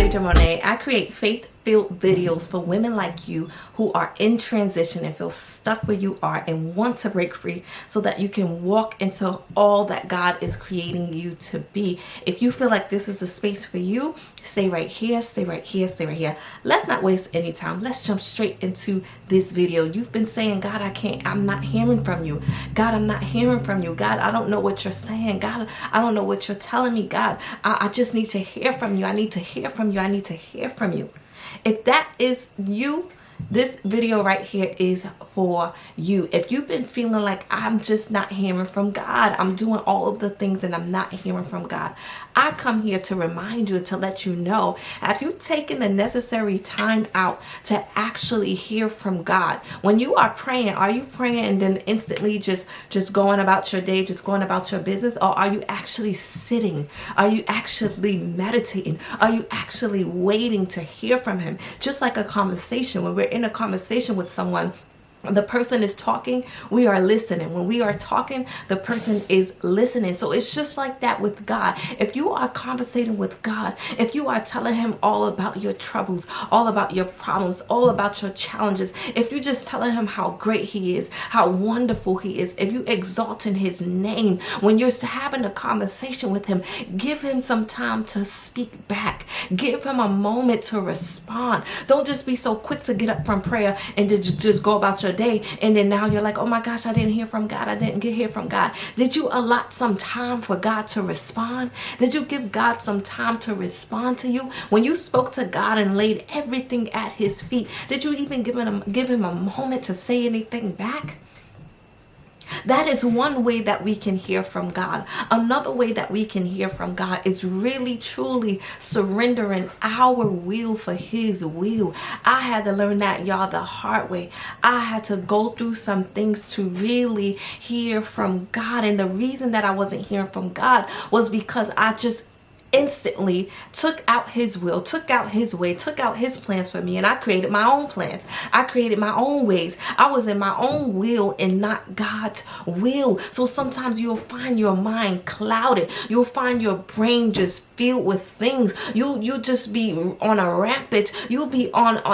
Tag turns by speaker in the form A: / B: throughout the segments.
A: KahlasiaMonae. I create faith-filled videos for women like you who are in transition and feel stuck where you are and want to break free so that you can walk into all that God is creating you to be. If you feel like this is the space for you, stay right here, stay right here, stay right here. Let's not waste any time. Let's jump straight into this video. You've been saying, God, I'm not hearing from you. God, I'm not hearing from you. God, I don't know what you're saying. God, I don't know what you're telling me. God, I just need to hear from you. I need to hear from you. I need to hear from you. If that is you, this video right here is for you. If you've been feeling like I'm just not hearing from God, I'm doing all of the things and I'm not hearing from God, I come here to remind you, to let you know, have you taken the necessary time out to actually hear from God? When you are praying, are you praying and then instantly just going about your day, just going about your business? Or are you actually sitting? Are you actually meditating? Are you actually waiting to hear from Him? Just like a conversation, when we're in a conversation with someone, the person is talking, we are listening. When we are talking, the person is listening. So it's just like that with God. If you are conversating with God, if you are telling Him all about your troubles, all about your problems, all about your challenges, if you're just telling Him how great He is, how wonderful He is, if you exalting His name, when you're having a conversation with Him, give Him some time to speak back. Give Him a moment to respond. Don't just be so quick to get up from prayer and to just go about your day, and then now you're like, oh my gosh, I didn't hear from God. I didn't hear from God. Did you allot some time for God to respond? Did you give God some time to respond to you? When you spoke to God and laid everything at His feet, did you even give him a moment to say anything back? That is one way that we can hear from God. Another way that we can hear from God is really, truly surrendering our will for His will. I had to learn that, y'all, the hard way. I had to go through some things to really hear from God. And the reason that I wasn't hearing from God was because I just instantly took out His will, took out His way, took out His plans for me, and I created my own plans. I created my own ways. I was in my own will and not God's will. So sometimes you'll find your mind clouded. You'll find your brain just filled with things. You'll just be on a rampage. You'll be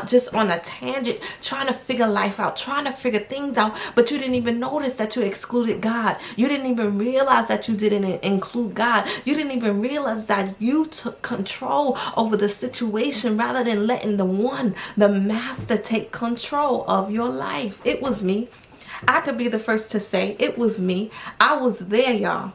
A: just on a tangent, trying to figure life out, trying to figure things out, but you didn't even notice that you excluded God. You didn't even realize that you didn't include God. You didn't even realize that you took control over the situation rather than letting the master, take control of your life. It was me. I could be the first to say it was me. I was there, y'all.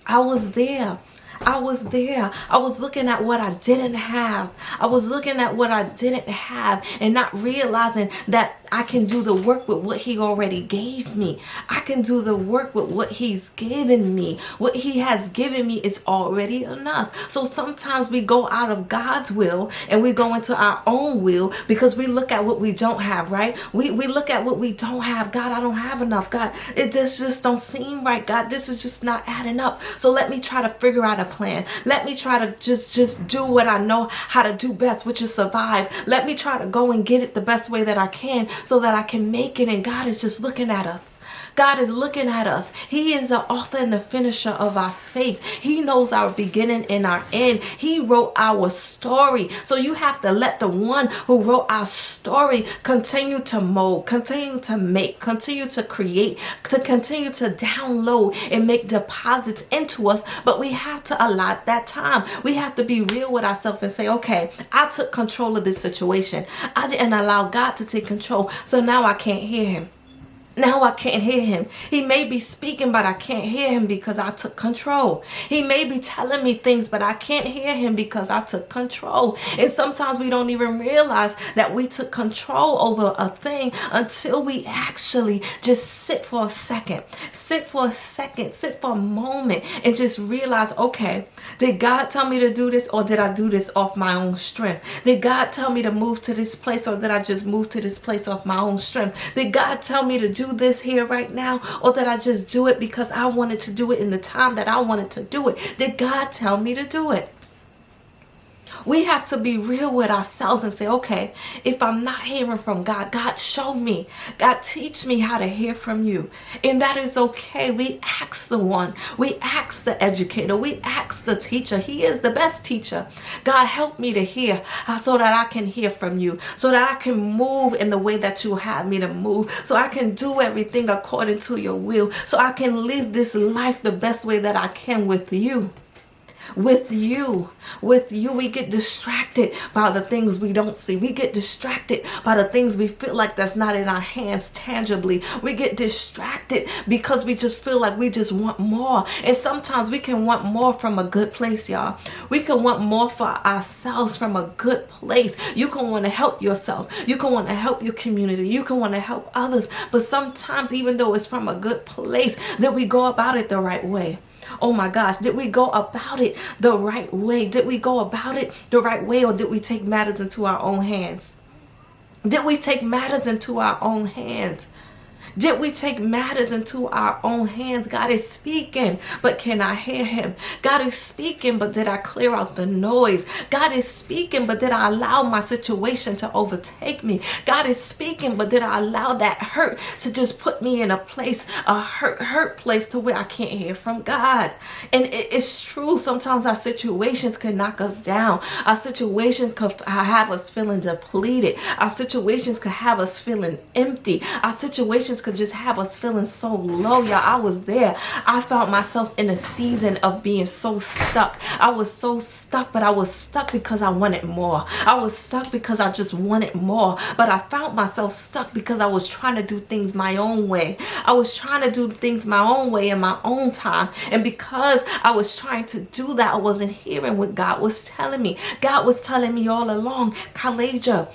A: I was there. I was there. I was looking at what I didn't have. I was looking at what I didn't have and not realizing that I can do the work with what He already gave me. I can do the work with what He's given me. What He has given me is already enough. So sometimes we go out of God's will and we go into our own will because we look at what we don't have, right? We look at what we don't have. God, I don't have enough. God, it just don't seem right. God, this is just not adding up. So let me try to figure out a plan. Let me try to just do what I know how to do best, which is survive. Let me try to go and get it the best way that I can so that I can make it. And God is just looking at us. God is looking at us. He is the author and the finisher of our faith. He knows our beginning and our end. He wrote our story. So you have to let the one who wrote our story continue to mold, continue to make, continue to create, to continue to download and make deposits into us. But we have to allot that time. We have to be real with ourselves and say, okay, I took control of this situation. I didn't allow God to take control. So now I can't hear Him. Now I can't hear Him. He may be speaking, but I can't hear Him because I took control. He may be telling me things, but I can't hear Him because I took control. And sometimes we don't even realize that we took control over a thing until we actually just sit for a second, sit for a moment and just realize, okay, did God tell me to do this, or did I do this off my own strength? Did God tell me to move to this place, or did I just move to this place off my own strength? Did God tell me to do this here right now, or did I just do it because I wanted to do it in the time that I wanted to do it? Did God tell me to do it? We have to be real with ourselves and say, okay, if I'm not hearing from God, God, show me. God, teach me how to hear from you. And that is okay. We ask the one. We ask the educator. We ask the teacher. He is the best teacher. God, help me to hear so that I can hear from you, so that I can move in the way that you have me to move, so I can do everything according to your will, so I can live this life the best way that I can with you. With you, we get distracted by the things we don't see. We get distracted by the things we feel like that's not in our hands tangibly. We get distracted because we just feel like we just want more. And sometimes we can want more from a good place, y'all. We can want more for ourselves from a good place. You can want to help yourself. You can want to help your community. You can want to help others. But sometimes, even though it's from a good place, that we go about it the right way. Oh my gosh, did we go about it the right way? Did we go about it the right way, or did we take matters into our own hands? Did we take matters into our own hands? Did we take matters into our own hands? God is speaking, but can I hear him? God is speaking, but did I clear out the noise? God is speaking, but did I allow my situation to overtake me? God is speaking, but did I allow that hurt to just put me in a place, a hurt place, to where I can't hear from God? And it's true, sometimes our situations can knock us down. Our situations could have us feeling depleted. Our situations could have us feeling empty. Our situations could just have us feeling so low, y'all. I was there. I found myself in a season of being so stuck. I was so stuck, but I was stuck because I wanted more. I was stuck because I just wanted more. But I found myself stuck because I was trying to do things my own way. I was trying to do things my own way in my own time. And because I was trying to do that, I wasn't hearing what God was telling me. God was telling me all along, Kahlasia,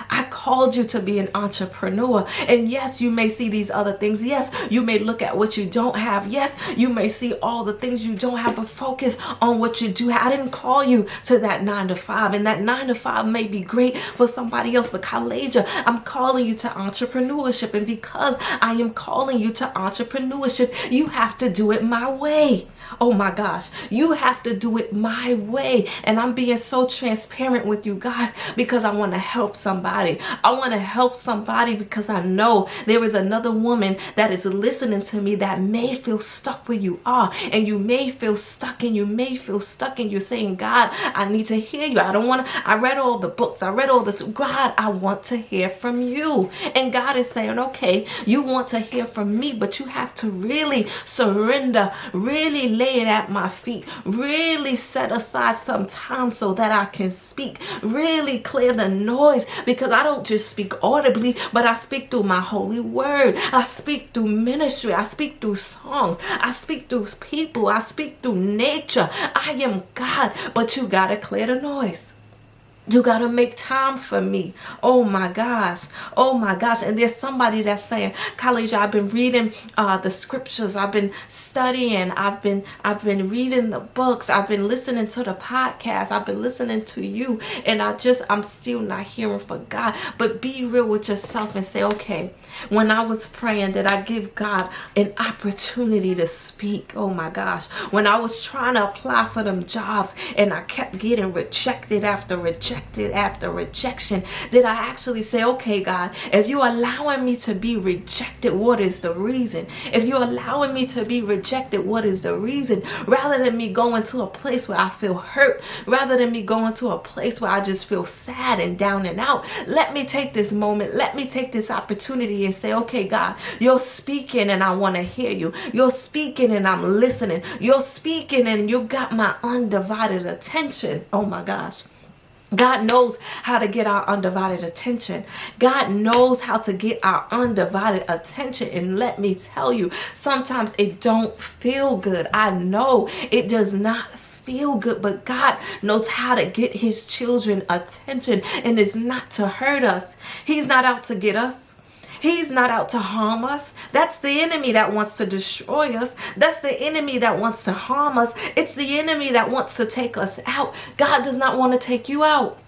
A: I called you to be an entrepreneur. And yes, you may see these other things. Yes, you may look at what you don't have. Yes, you may see all the things you don't have, but focus on what you do have. I didn't call you to that 9-to-5, and that 9-to-5 may be great for somebody else, but Kahlasia, I'm calling you to entrepreneurship. And because I am calling you to entrepreneurship, you have to do it my way. Oh my gosh, you have to do it my way. And I'm being so transparent with you guys because I want to help somebody. I want to help somebody because I know there is another woman that is listening to me that may feel stuck where you are. And you may feel stuck, and you may feel stuck, and you're saying, God, I need to hear you. I read all the books. I read all this. God, I want to hear from you. And God is saying, okay, you want to hear from me, but you have to really surrender, really lay it at my feet, really set aside some time so that I can speak, really clear the noise, because I don't just speak audibly, but I speak through my holy word. I speak through ministry. I speak through songs. I speak through people. I speak through nature. I am God, but you gotta clear the noise. You got to make time for me. Oh my gosh. Oh my gosh. And there's somebody that's saying, Kahlasia, I've been reading the scriptures. I've been studying. I've been reading the books. I've been listening to the podcast. I've been listening to you. And I'm still not hearing from God. But be real with yourself and say, okay, when I was praying, did I give God an opportunity to speak? Oh my gosh. When I was trying to apply for them jobs and I kept getting rejected after rejection, after rejection, did I actually say, okay, God, if you're allowing me to be rejected, what is the reason? If you're allowing me to be rejected, what is the reason? Rather than me going to a place where I feel hurt, rather than me going to a place where I just feel sad and down and out, let me take this moment, let me take this opportunity and say, okay, God, you're speaking and I want to hear you. You're speaking and I'm listening. You're speaking and you got my undivided attention. Oh my gosh. God knows how to get our undivided attention. God knows how to get our undivided attention. And let me tell you, sometimes it don't feel good. I know it does not feel good, but God knows how to get his children attention, and it's not to hurt us. He's not out to get us. He's not out to harm us. That's the enemy that wants to destroy us. That's the enemy that wants to harm us. It's the enemy that wants to take us out. God does not want to take you out.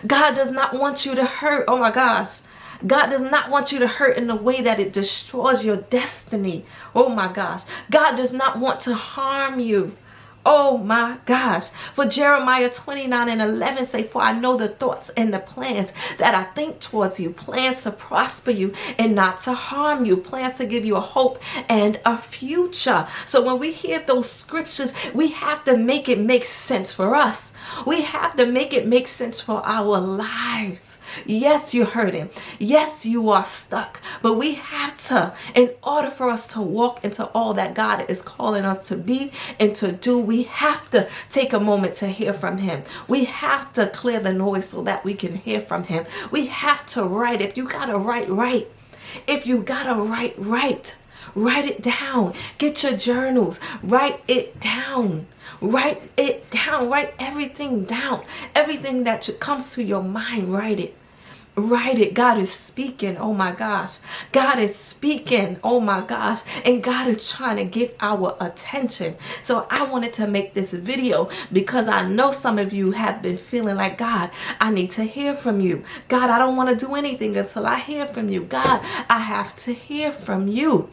A: God does not want you to hurt. Oh my gosh. God does not want you to hurt in a way that it destroys your destiny. Oh my gosh. God does not want to harm you. Oh my gosh. For Jeremiah 29:11 say, for I know the thoughts and the plans that I think towards you, plans to prosper you and not to harm you, plans to give you a hope and a future. So when we hear those scriptures, we have to make it make sense for us. We have to make it make sense for our lives. Yes, you heard him. Yes, you are stuck. But we have to, in order for us to walk into all that God is calling us to be and to do, we have to take a moment to hear from him. We have to clear the noise so that we can hear from him. We have to write. If you got to write. If you got to write. Write it down. Get your journals. Write it down. Write it down. Write everything down. Everything that comes to your mind, write it. Write it. God is speaking. Oh my gosh. God is speaking. Oh my gosh. And God is trying to get our attention. So I wanted to make this video because I know some of you have been feeling like, God, I need to hear from you. God, I don't want to do anything until I hear from you. God, I have to hear from you.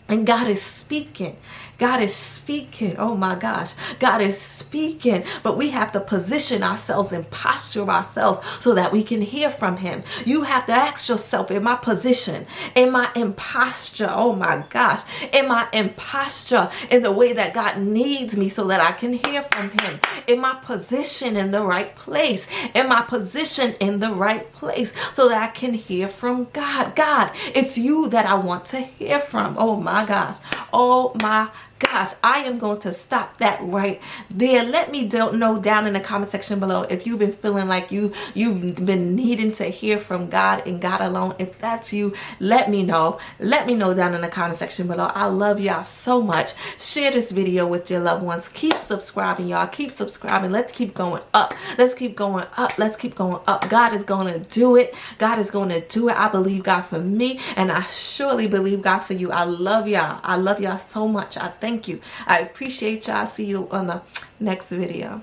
A: And God is speaking. God is speaking. Oh my gosh. God is speaking. But we have to position ourselves and posture ourselves so that we can hear from him. You have to ask yourself, am I positioned? Am I in posture? Oh my gosh. Am I in posture in the way that God needs me so that I can hear from him? Am I positioned in the right place? Am I positioned in the right place so that I can hear from God? God, it's you that I want to hear from. Oh my gosh. Oh my gosh, I am going to stop that right there. Let me know down in the comment section below if you've been feeling like you've been needing to hear from God and God alone. If that's you, let me know. Let me know down in the comment section below. I love y'all so much. Share this video with your loved ones. Keep subscribing, y'all. Keep subscribing. Let's keep going up. Let's keep going up. Let's keep going up. God is going to do it. God is going to do it. I believe God for me, and I surely believe God for you. I love y'all. I love y'all so much. I thank you. I appreciate y'all. See you on the next video.